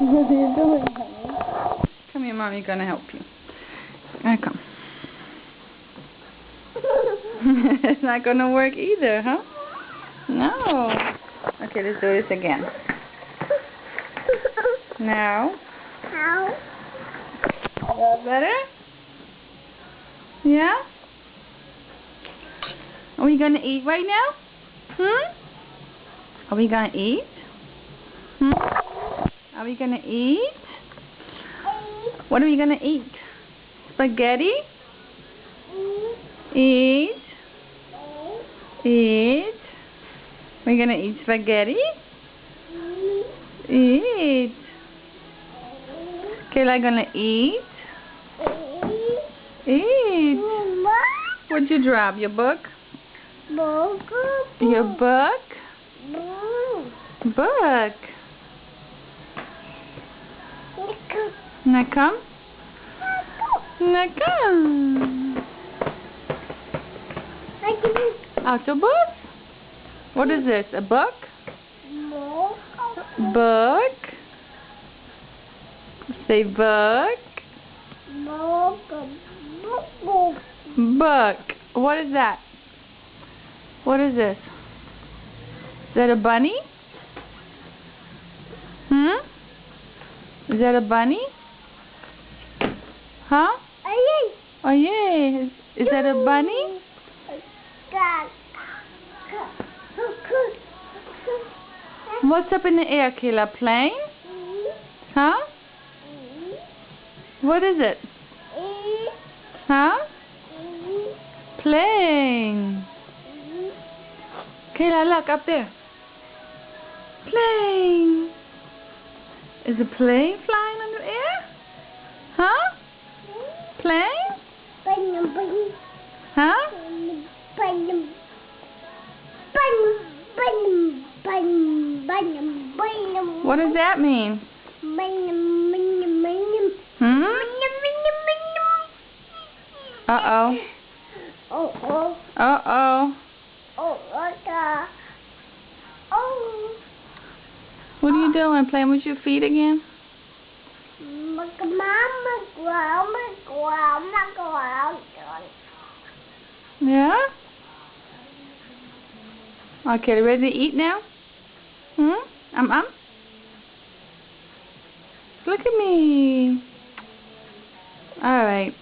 What are you doing, honey? Come here, Mommy's gonna help you. Come. It's not gonna work either, huh? No. Okay, let's do this again. Now. How? That better? Yeah? Are we gonna eat right now? Are we gonna eat? Are we gonna eat? What are we gonna eat? Spaghetti? Eat. Eat. We're gonna eat spaghetti? Eat. Kayla gonna eat? Eat. What'd you drop? Your book? Your book? Book. Now come. Now come. Autobus? What is this? A book? Book. Say book. Book. What is that? What is this? Is that a bunny? Is that a bunny? Huh? Oh yeah. Is that a bunny? What's up in the air, Kayla? Plane? Huh? What is it? Huh? Plane. Kayla, look up there. Plane. Is a plane flying in the air? Huh? Plane? Huh? What does that mean? Uh-oh. Uh-oh. What are you doing? Playing with your feet again? Yeah? Okay, ready to eat now? Look at me. All right.